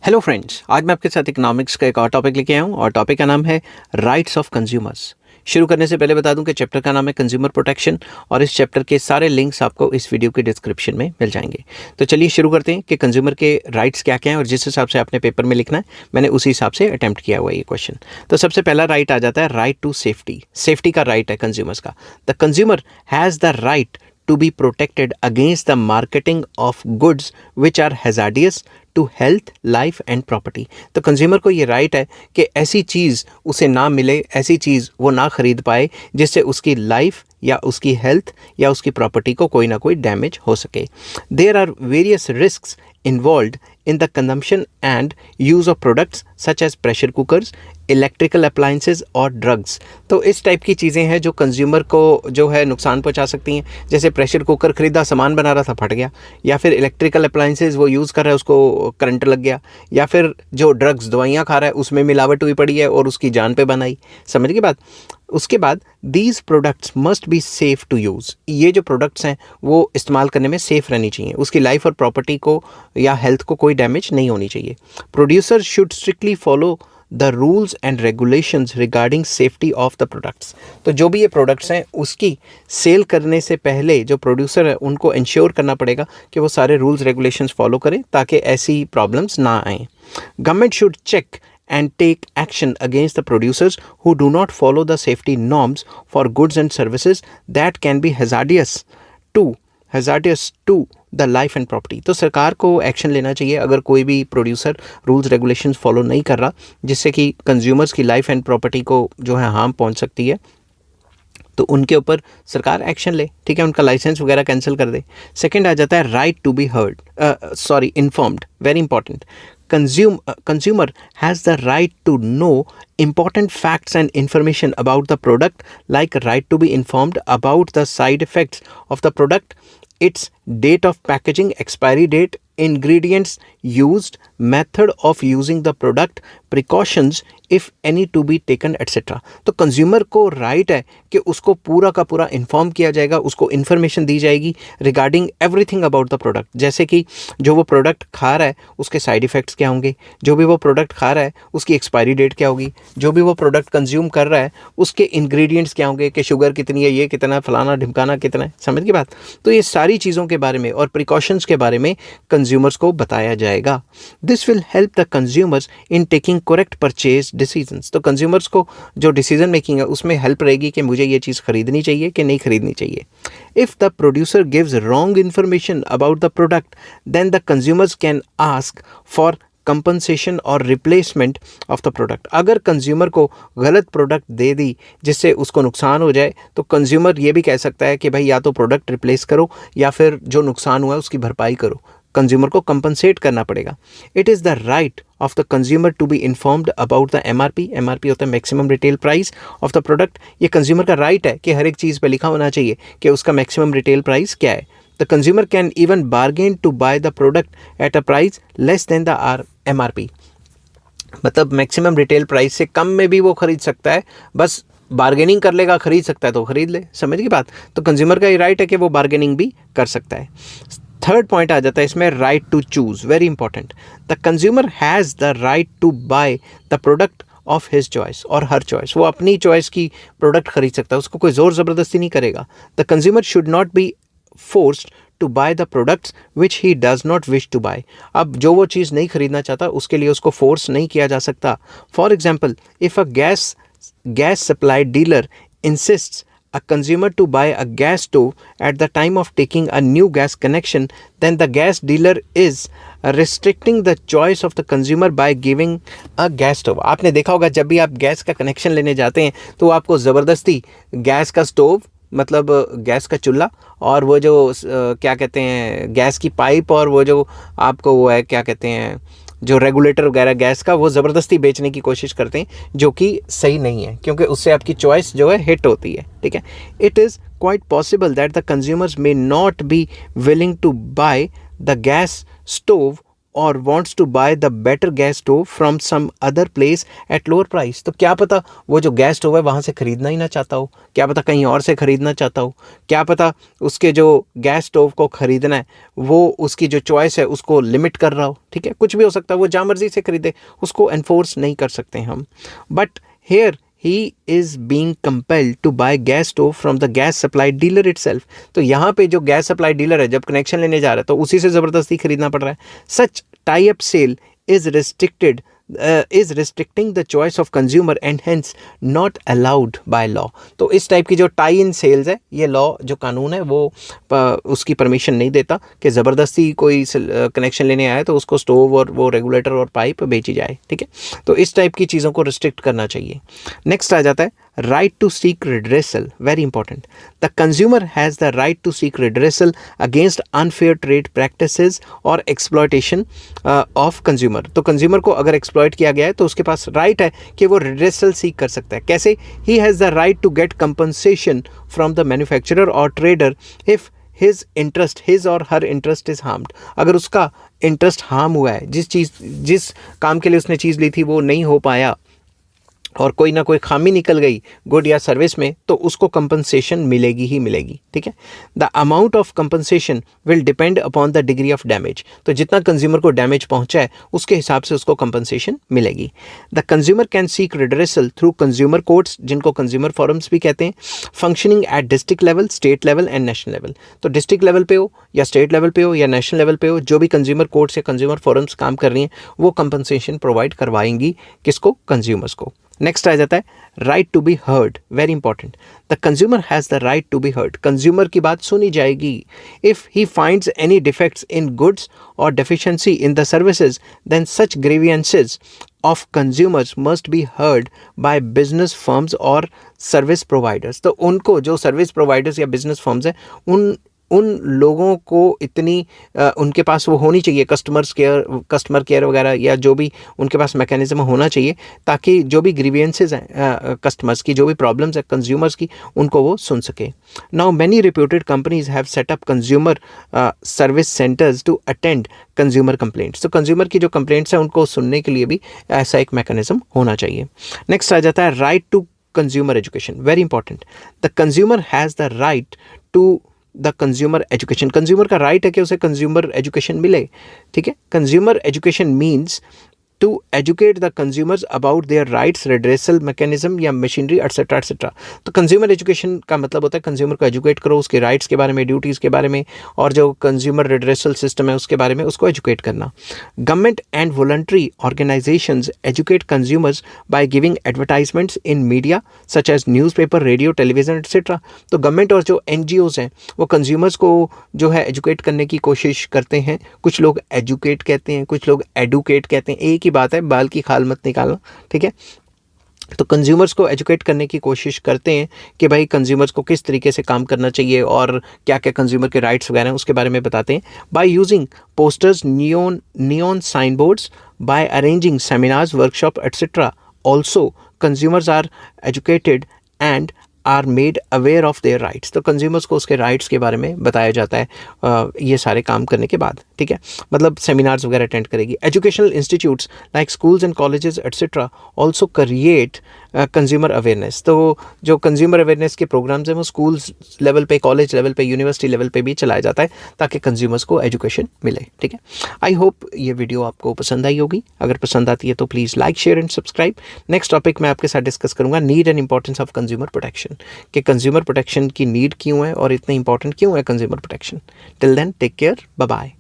Hello friends, आज मैं आपके साथ इकोनॉमिक्स का एक और टॉपिक लेके आया हूँ और टॉपिक का नाम है राइट्स ऑफ कंज्यूमर्स। शुरू करने से पहले बता दूं कि चैप्टर का नाम है कंज्यूमर प्रोटेक्शन और इस चैप्टर के सारे लिंक्स आपको इस वीडियो के डिस्क्रिप्शन में मिल जाएंगे। तो चलिए शुरू करते हैं कि कंज्यूमर के राइट्स क्या क्या हैं और जिस हिसाब से आपने पेपर में लिखना है मैंने उसी हिसाब से अटेम्प्ट किया हुआ ये क्वेश्चन। तो सबसे पहला राइट आ जाता है राइट टू सेफ्टी। सेफ्टी का राइट है कंज्यूमर्स का। The consumer has the right to be protected against the marketing of goods which are hazardous to health, life and property। तो कंज्यूमर को ये राइट है कि ऐसी चीज़ उसे ना मिले, ऐसी चीज़ वो ना खरीद पाए जिससे उसकी लाइफ या उसकी हेल्थ या उसकी प्रॉपर्टी को कोई ना कोई डैमेज हो सके। There are various risks involve in the consumption and use of products such as pressure cookers, electrical appliances और drugs। तो इस टाइप की चीज़ें हैं जो कंज्यूमर को जो है नुकसान पहुंचा सकती हैं। जैसे प्रेशर कुकर खरीदा, सामान बना रहा था, फट गया, या फिर इलेक्ट्रिकल अप्लाइंसेज वो यूज़ कर रहा है, उसको करंट लग गया, या फिर जो ड्रग्स दवाइयाँ खा रहा है उसमें मिलावट हुई पड़ी है और उसकी जान पे बनाई। समझ की बात। उसके बाद these products must be safe to use. ये जो प्रोडक्ट्स हैं वो इस्तेमाल करने में सेफ़ रहनी चाहिए, उसकी लाइफ और प्रॉपर्टी को या हेल्थ को कोई डैमेज नहीं होनी चाहिए। Producer should strictly follow the rules and regulations regarding safety of the products. तो जो भी ये प्रोडक्ट्स हैं उसकी सेल करने से पहले जो प्रोड्यूसर है उनको इंश्योर करना पड़ेगा कि वो सारे रूल्स रेगुलेशंस फॉलो करें ताकि ऐसी प्रॉब्लम्स ना आएँ। Government should check and take action against the producers who do not follow the safety norms for goods and services that can be hazardous to the life and property। तो सरकार को action लेना चाहिए अगर कोई भी प्रोड्यूसर रूल्स रेगुलेशंस फॉलो नहीं कर रहा जिससे कि कंज्यूमर्स की लाइफ एंड प्रॉपर्टी को जो है हार्म पहुंच सकती है, तो उनके ऊपर सरकार एक्शन ले, ठीक है, उनका लाइसेंस वगैरह कैंसिल कर दे। सेकंड आ जाता है right to be informed. Very important. Consumer has the right to know important facts and information about the product, like right to be informed about the side effects of the product, its date of packaging, expiry date, ingredients used, method of using the product, precautions if any to be taken etc। तो consumer को right है कि उसको पूरा का पूरा inform किया जाएगा, उसको इन्फॉर्मेशन दी जाएगी regarding everything about the product. जैसे कि जो वो प्रोडक्ट खा रहा है उसके साइड इफ़ेक्ट्स क्या होंगे, जो भी वो प्रोडक्ट खा रहा है उसकी एक्सपायरी डेट क्या होगी, जो भी वो प्रोडक्ट कंज्यूम कर रहा है उसके इंग्रेडिएंट्स क्या होंगे, कि शुगर कितनी है, ये कितना, फलाना ढिमकाना कितना है। समझ की बात। तो ये सारी चीज़ों के बारे में और प्रिकॉशंस के बारे में कंज्यूमर्स को बताया जाएगा। This will help the consumers in taking correct purchase decisions. तो कंज्यूमर्स को जो डिसीजन मेकिंग है उसमें हेल्प रहेगी कि मुझे ये चीज़ खरीदनी चाहिए कि नहीं खरीदनी चाहिए। If the producer gives wrong information about the product then the consumers can ask for compensation और रिप्लेसमेंट ऑफ द प्रोडक्ट। अगर कंज्यूमर को गलत प्रोडक्ट दे दी जिससे उसको नुकसान हो जाए तो कंज्यूमर ये भी कह सकता है कि भाई या तो प्रोडक्ट रिप्लेस करो या फिर जो नुकसान हुआ है उसकी भरपाई करो। कंज्यूमर को कंपनसेट करना पड़ेगा। It is the right of the consumer to be informed about the MRP. MRP होता है maximum retail price of the product. ये कंज्यूमर का राइट है कि हर एक चीज़ पे लिखा होना चाहिए कि उसका मैक्सिमम रिटेल प्राइस क्या है। The consumer can even bargain to buy the product at a price less than the MRP. मतलब मैक्सिमम रिटेल प्राइस से कम में भी वो खरीद सकता है, बस बार्गेनिंग कर लेगा, खरीद सकता है तो खरीद ले। समझ की बात। तो कंज्यूमर का ये राइट है कि वो बार्गेनिंग भी कर सकता है। थर्ड पॉइंट आ जाता है इसमें right to choose. Very important. The consumer has the right to buy the product of his choice और हर चॉइस। वो अपनी चॉइस की प्रोडक्ट खरीद सकता है, उसको कोई ज़ोर ज़बरदस्ती नहीं करेगा। The consumer should not be forced to buy the products which he does not wish to buy. अब जो वो चीज़ नहीं खरीदना चाहता उसके लिए उसको फोर्स नहीं किया जा सकता। For example, if a gas supply dealer insists a consumer to buy a gas stove at the time of taking a new gas connection, then the gas dealer is restricting the choice of the consumer by giving a gas stove। आपने देखा होगा जब भी आप gas का connection लेने जाते हैं तो आपको ज़बरदस्ती गैस का स्टोव, मतलब गैस का चूल्हा, और वो जो क्या कहते हैं गैस की पाइप, और वो जो आपको वो है क्या कहते हैं जो रेगुलेटर वगैरह गैस का, वो ज़बरदस्ती बेचने की कोशिश करते हैं, जो कि सही नहीं है क्योंकि उससे आपकी चॉइस जो है हिट होती है। ठीक है। It is quite possible that the consumers may not be willing to buy the gas stove और wants to buy the better gas stove from some other place at lower price। तो क्या पता वो जो गैस स्टोव है वहाँ से ख़रीदना ही ना चाहता हो, क्या पता कहीं और से ख़रीदना चाहता हो, क्या पता उसके जो गैस स्टोव को ख़रीदना है वो उसकी जो चॉइस है उसको लिमिट कर रहा हो। ठीक है, कुछ भी हो सकता है, वो जहाँ मर्जी से ख़रीदे, उसको एनफोर्स नहीं कर सकते हम। But here he is being compelled to buy gas stove from the gas supply dealer itself। तो यहाँ पे जो गैस सप्लाई डीलर है जब कनेक्शन लेने जा रहा है तो उसी से ज़बरदस्ती खरीदना पड़ रहा है। Such tie up sale is restricting the choice of consumer and hence not allowed by law। तो इस टाइप की जो टाई इन सेल्स है, ये लॉ जो कानून है वो उसकी परमिशन नहीं देता कि ज़बरदस्ती कोई कनेक्शन लेने आए तो उसको स्टोव और वो रेगुलेटर और पाइप बेची जाए। ठीक है, तो इस टाइप की चीज़ों को रिस्ट्रिक्ट करना चाहिए। नेक्स्ट आ जाता है right to seek redressal, very important। The consumer has the right to seek redressal against unfair trade practices or exploitation of consumer। तो consumer को अगर exploit किया गया है तो उसके पास right है कि वो redressal seek कर सकता है। कैसे? He has the right to get compensation from the manufacturer or trader if his or her interest is harmed। अगर उसका interest harm हुआ है, जिस काम के लिए उसने चीज़ ली थी वो नहीं हो पाया और कोई ना कोई खामी निकल गई गुड या सर्विस में, तो उसको कंपनसेशन मिलेगी ही मिलेगी। ठीक है, the amount of compensation will depend upon the degree of damage. तो जितना कंज्यूमर को डैमेज पहुंचा है उसके हिसाब से उसको कंपनसेशन मिलेगी। The consumer can seek redressal through consumer courts, जिनको कंज्यूमर फोरम्स भी कहते हैं, functioning at district level, state level and national level. तो डिस्ट्रिक्ट लेवल पे हो या स्टेट लेवल पे हो या नेशनल लेवल पे हो, जो भी कंज्यूमर कोर्ट्स या कंज्यूमर फोरम्स काम कर रही हैं वो कंपनसेशन प्रोवाइड करवाएंगी किसको? कंज्यूमर्स को। नेक्स्ट आ जाता है right to be heard, very important. The consumer has the right to be heard. Consumer की बात सुनी जाएगी। If he finds any defects in goods और deficiency in the services then such grievances of consumers must be heard by business firms और service providers. तो उनको जो service providers या बिजनेस फर्म्स हैं उन लोगों को इतनी उनके पास वो होनी चाहिए कस्टमर केयर वगैरह या जो भी उनके पास मैकेनिज्म होना चाहिए ताकि जो भी ग्रीवियंसेस हैं कस्टमर्स की, जो भी प्रॉब्लम्स हैं कंज्यूमर्स की, उनको वो सुन सके। Now many reputed companies have set up consumer service centres to attend consumer complaints. तो कंज्यूमर की जो कंप्लेंट्स हैं उनको सुनने के लिए भी ऐसा एक मैकेनिज्म होना चाहिए। नेक्स्ट आ जाता है right to consumer education, very important. The consumer has the right to the consumer education. Consumer का राइट है कि उसे कंज्यूमर एजुकेशन मिले। ठीक है, consumer education means to educate the consumers about their rights, redressal mechanism या machinery etcetera etcetera. तो consumer education का मतलब होता है कंज्यूमर को एजुकेट करो, उसके राइट्स के बारे में, ड्यूटीज़ के बारे में, और जो कंज्यूमर रेड्रेसल सिस्टम है उसके बारे में उसको एजुकेट करना। Government and voluntary organisations educate consumers by giving advertisements in media such as newspaper, radio, television etcetera. तो गवर्नमेंट और जो NGOs हैं वो कंज्यूमर्स को जो है एजुकेट करने की कोशिश करते हैं। कुछ लोग एजुकेट कहते हैं, कुछ लोग एडुकेट कहते हैं, एक ही बात है, बाल की खाल मत निकालना। ठीक है, तो कंज्यूमर्स को एजुकेट करने की कोशिश करते हैं कि भाई कंज्यूमर्स को किस तरीके से काम करना चाहिए और क्या क्या कंज्यूमर के राइट्स वगैरह हैं उसके बारे में बताते हैं। By using posters, neon sign boards, by arranging seminars, workshop etcetera. Also consumers are educated and are made aware of their rights. तो कंज्यूमर्स को उसके राइट्स के बारे में बताया जाता है ये सारे काम करने के बाद। ठीक है, मतलब सेमिनार्स वगैरह अटेंड करेगी। Educational institutes like schools and colleges etcetera also create consumer awareness. तो जो कंज्यूमर अवेयरनेस के प्रोग्राम्स हैं वो स्कूल्स लेवल पे, कॉलेज लेवल पे, यूनिवर्सिटी लेवल पे भी चलाया जाता है ताकि कंज्यूमर्स को एजुकेशन मिले। ठीक है, आई होप ये वीडियो आपको पसंद आई होगी। अगर पसंद आती है तो please like, share and subscribe. Next topic मैं आपके साथ डिस्कस करूंगा need and importance of consumer protection, कि कंज्यूमर प्रोटेक्शन की नीड क्यों है और इतना इंपॉर्टेंट क्यों है consumer protection. Till then take care, bye bye.